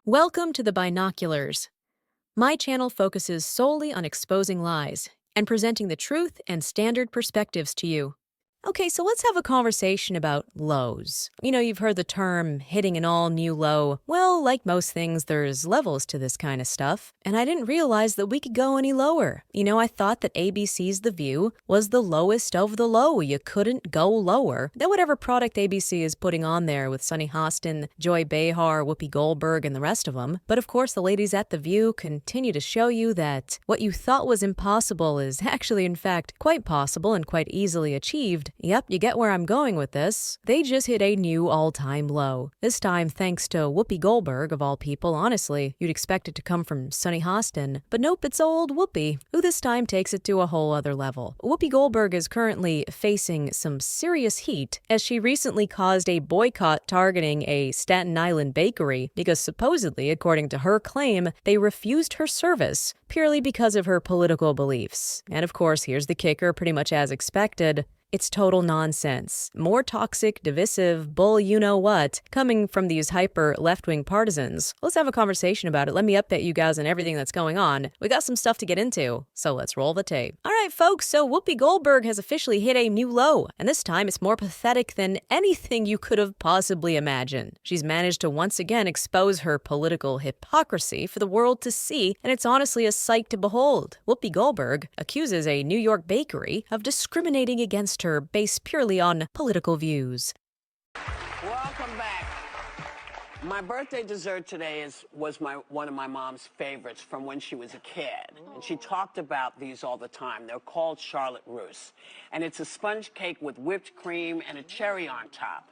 Welcome to the Binoculars. My channel focuses solely on exposing lies and presenting the truth and standard perspectives to you. Okay, so let's have a conversation about lows. You've heard the term hitting an all-new low. Well, like most things, there's levels to this kind of stuff, and I didn't realize that we could go any lower. I thought that ABC's The View was the lowest of the low. You couldn't go lower than whatever product ABC is putting on there with Sunny Hostin, Joy Behar, Whoopi Goldberg, and the rest of them. But of course, the ladies at The View continue to show you that what you thought was impossible is actually, in fact, quite possible and quite easily achieved. Yep, you get where I'm going with this. They just hit a new all-time low. This time thanks to Whoopi Goldberg, of all people. Honestly, you'd expect it to come from Sunny Hostin. But nope, it's old Whoopi, who this time takes it to a whole other level. Whoopi Goldberg is currently facing some serious heat as she recently caused a boycott targeting a Staten Island bakery because supposedly, according to her claim, they refused her service purely because of her political beliefs. And of course, here's the kicker, pretty much as expected. It's total nonsense. More toxic, divisive, bull you-know-what coming from these hyper left-wing partisans. Let's have a conversation about it. Let me update you guys on everything that's going on. We got some stuff to get into, so let's roll the tape. All right, folks, so Whoopi Goldberg has officially hit a new low, and this time it's more pathetic than anything you could have possibly imagined. She's managed to once again expose her political hypocrisy for the world to see, and it's honestly a sight to behold. Whoopi Goldberg accuses a New York bakery of discriminating against her based purely on political views. Welcome back. My birthday dessert today was one of my mom's favorites from when she was a kid. And she talked about these all the time. They're called Charlotte Russe. And it's a sponge cake with whipped cream and a cherry on top.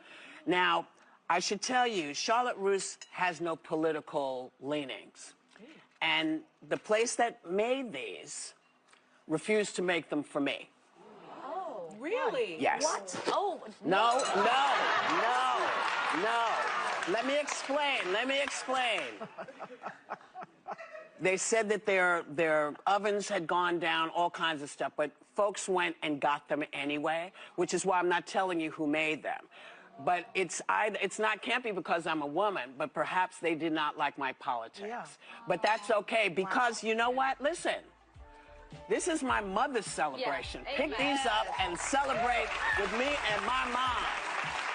Now, I should tell you, Charlotte Russe has no political leanings. And the place that made these refused to make them for me. Really? Yes. What? Oh, No. Let me explain. They said that their ovens had gone down, all kinds of stuff, but folks went and got them anyway, which is why I'm not telling you who made them. But can't be because I'm a woman, but perhaps they did not like my politics. Yeah. But that's okay, because you know what? Listen. This is my mother's celebration. Yeah. Pick these up and celebrate with me and my mom.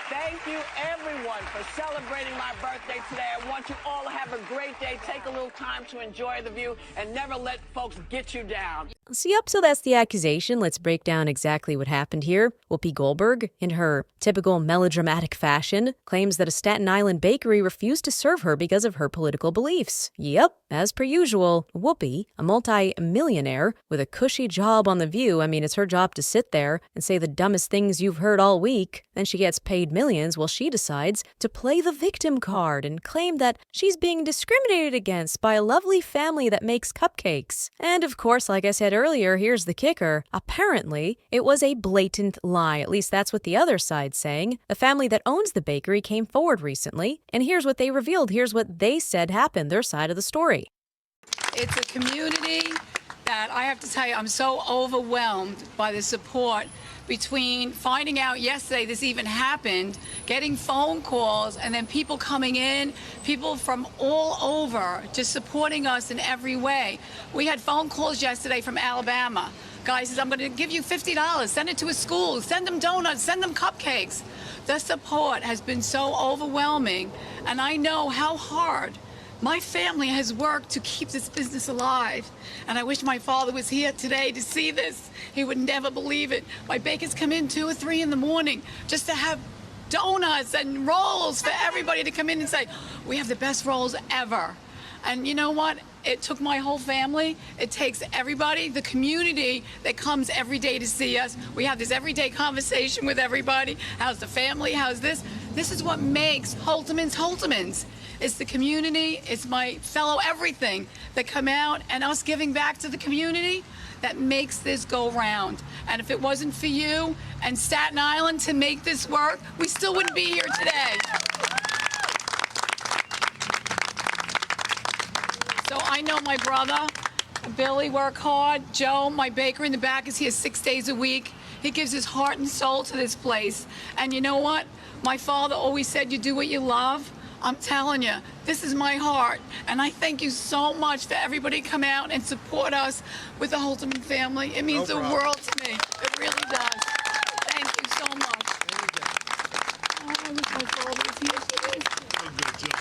Thank you, everyone, for celebrating my birthday today. I want you all to have a great day. Take a little time to enjoy the view and never let folks get you down. So that's the accusation. Let's break down exactly what happened here. Whoopi Goldberg, in her typical melodramatic fashion, claims that a Staten Island bakery refused to serve her because of her political beliefs. Yep, as per usual, Whoopi, a multi-millionaire with a cushy job on The View, it's her job to sit there and say the dumbest things you've heard all week. Then she gets paid millions while she decides to play the victim card and claim that she's being discriminated against by a lovely family that makes cupcakes. And of course, like I said earlier, here's the kicker. Apparently, it was a blatant lie. At least that's what the other side's saying. The family that owns the bakery came forward recently, and here's what they revealed. Here's what they said happened, their side of the story. It's a community that I have to tell you, I'm so overwhelmed by the support between finding out yesterday this even happened, getting phone calls, and then people coming in, people from all over just supporting us in every way. We had phone calls yesterday from Alabama. Guy says, I'm going to give you $50, send it to a school, send them donuts, send them cupcakes. The support has been so overwhelming, and I know how hard my family has worked to keep this business alive, and I wish my father was here today to see this. He would never believe it. My bakers come in 2 or 3 in the morning just to have donuts and rolls for everybody to come in and say, we have the best rolls ever. And you know what? It took my whole family. It takes everybody, the community that comes every day to see us. We have this everyday conversation with everybody. How's the family? How's this? This is what makes Holtomans Holtomans. It's the community, it's my fellow everything that come out, and us giving back to the community that makes this go round. And if it wasn't for you and Staten Island to make this work, we still wouldn't be here today. So I know my brother, Billy, work hard. Joe, my baker in the back, is here 6 days a week. He gives his heart and soul to this place. And you know what? My father always said, you do what you love. I'm telling you, this is my heart. And I thank you so much for everybody come out and support us with the Holterman family. It means the world to me. It really does. Thank you so much. Oh, I wish my father was here today.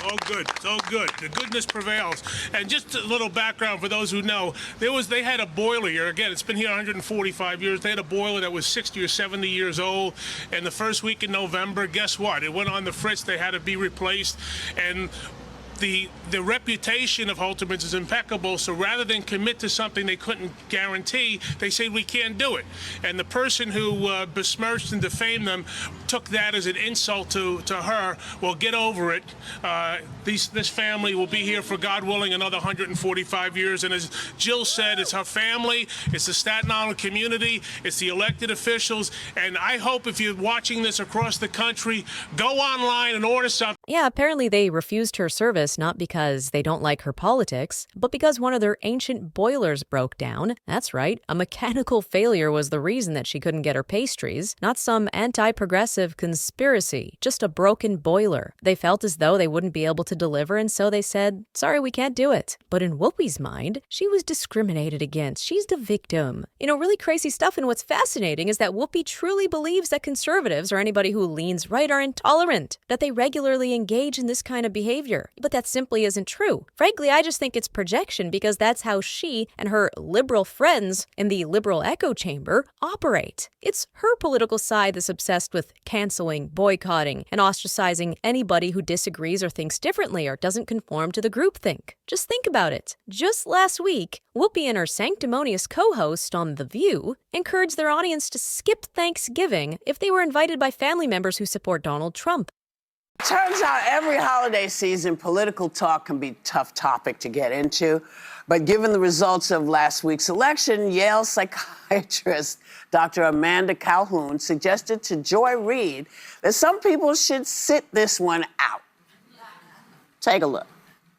Oh, good. So good. The goodness prevails. And just a little background for those who know, they had a boiler here. Again, it's been here 145 years. They had a boiler that was 60 or 70 years old. And the first week in November, guess what? It went on the fritz. They had to be replaced. And the reputation of Holterman's is impeccable, so rather than commit to something they couldn't guarantee, they said we can't do it. And the person who besmirched and defamed them took that as an insult to her. Well, get over it. This family will be here for, God willing, another 145 years. And as Jill said, it's her family, it's the Staten Island community, it's the elected officials. And I hope if you're watching this across the country, go online and order something. Yeah, apparently they refused her service not because they don't like her politics, but because one of their ancient boilers broke down. That's right, a mechanical failure was the reason that she couldn't get her pastries, not some anti-progressive conspiracy, just a broken boiler. They felt as though they wouldn't be able to deliver, and so they said, sorry, we can't do it. But in Whoopi's mind, she was discriminated against. She's the victim. Really crazy stuff, and what's fascinating is that Whoopi truly believes that conservatives or anybody who leans right are intolerant, that they regularly engage in this kind of behavior. But that simply isn't true. Frankly, I just think it's projection because that's how she and her liberal friends in the liberal echo chamber operate. It's her political side that's obsessed with canceling, boycotting, and ostracizing anybody who disagrees or thinks differently or doesn't conform to the groupthink. Just think about it. Just last week, Whoopi and her sanctimonious co-host on The View encouraged their audience to skip Thanksgiving if they were invited by family members who support Donald Trump. Turns out every holiday season, political talk can be a tough topic to get into. But given the results of last week's election, Yale psychiatrist Dr. Amanda Calhoun suggested to Joy Reid that some people should sit this one out. Take a look.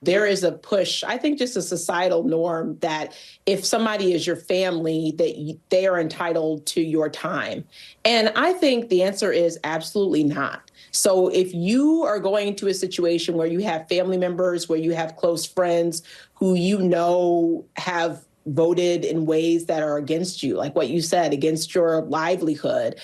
There is a push, I think just a societal norm that if somebody is your family, that they are entitled to your time. And I think the answer is absolutely not. So if you are going into a situation where you have family members, where you have close friends who you know have voted in ways that are against you, like what you said, against your livelihood,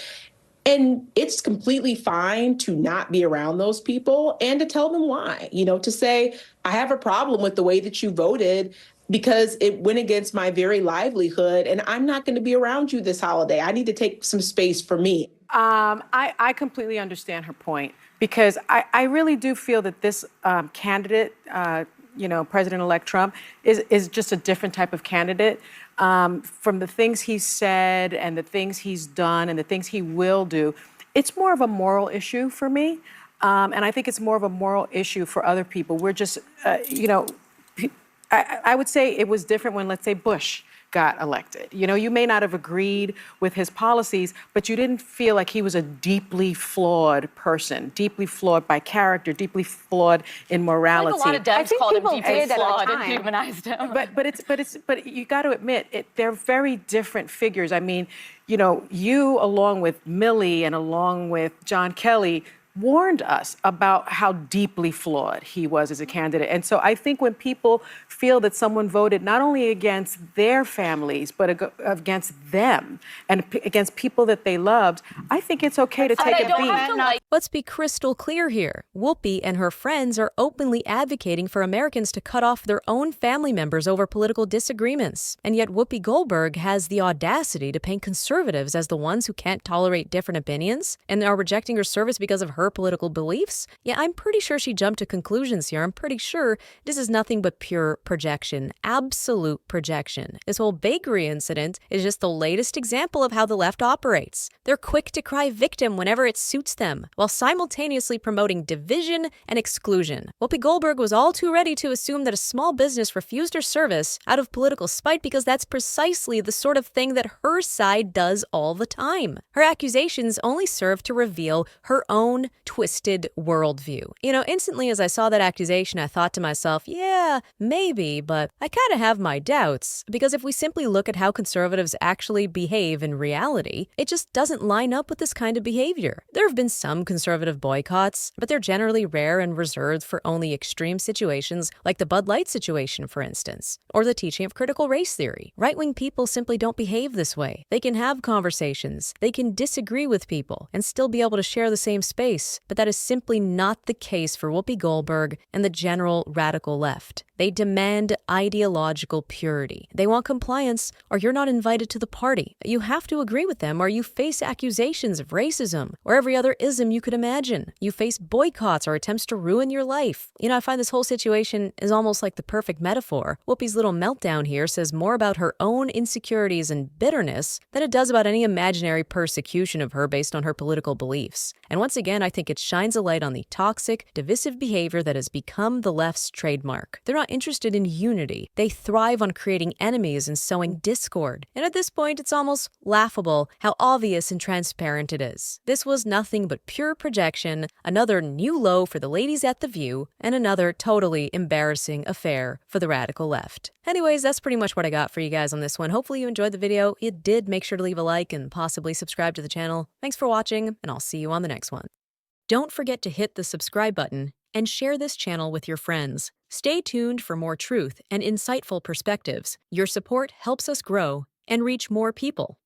and it's completely fine to not be around those people and to tell them why, to say, I have a problem with the way that you voted because it went against my very livelihood and I'm not going to be around you this holiday. I need to take some space for me. I completely understand her point because I really do feel that this candidate, President-elect Trump, is just a different type of candidate. From the things he's said and the things he's done and the things he will do, it's more of a moral issue for me. And I think it's more of a moral issue for other people. We're just, I would say it was different when, let's say, Bush got elected. You may not have agreed with his policies, but you didn't feel like he was a deeply flawed person, deeply flawed by character, deeply flawed in morality. I think a lot of Dems called him deeply flawed and time. demonized him. But you got to admit, they're very different figures. I mean, you along with Millie and along with John Kelly warned us about how deeply flawed he was as a candidate. And so I think when people feel that someone voted not only against their families, but against them and against people that they loved, I think it's okay to take a beat. Let's be crystal clear here. Whoopi and her friends are openly advocating for Americans to cut off their own family members over political disagreements. And yet Whoopi Goldberg has the audacity to paint conservatives as the ones who can't tolerate different opinions and are rejecting her service because of her political beliefs. Yeah, I'm pretty sure she jumped to conclusions here. I'm pretty sure this is nothing but pure projection, absolute projection. This whole bakery incident is just the latest example of how the left operates. They're quick to cry victim whenever it suits them, while simultaneously promoting division and exclusion. Whoopi Goldberg was all too ready to assume that a small business refused her service out of political spite because that's precisely the sort of thing that her side does all the time. Her accusations only serve to reveal her own twisted worldview. You know, instantly as I saw that accusation, I thought to myself, yeah, maybe, but I kind of have my doubts, because if we simply look at how conservatives actually behave in reality, it just doesn't line up with this kind of behavior. There have been some conservative boycotts, but they're generally rare and reserved for only extreme situations, like the Bud Light situation, for instance, or the teaching of critical race theory. Right-wing people simply don't behave this way. They can have conversations, they can disagree with people, and still be able to share the same space, but that is simply not the case for Whoopi Goldberg and the general radical left. They demand ideological purity. They want compliance, or you're not invited to the party. You have to agree with them, or you face accusations of racism, or every other ism you could imagine. You face boycotts or attempts to ruin your life. You know, I find this whole situation is almost like the perfect metaphor. Whoopi's little meltdown here says more about her own insecurities and bitterness than it does about any imaginary persecution of her based on her political beliefs. And once again, I think it shines a light on the toxic, divisive behavior that has become the left's trademark. They're not interested in unity. They thrive on creating enemies and sowing discord. And at this point, it's almost laughable how obvious and transparent it is. This was nothing but pure projection, another new low for the ladies at The View, and another totally embarrassing affair for the radical left. Anyways, that's pretty much what I got for you guys on this one. Hopefully you enjoyed the video. If you did, make sure to leave a like and possibly subscribe to the channel. Thanks for watching, and I'll see you on the next one. Don't forget to hit the subscribe button and share this channel with your friends. Stay tuned for more truth and insightful perspectives. Your support helps us grow and reach more people.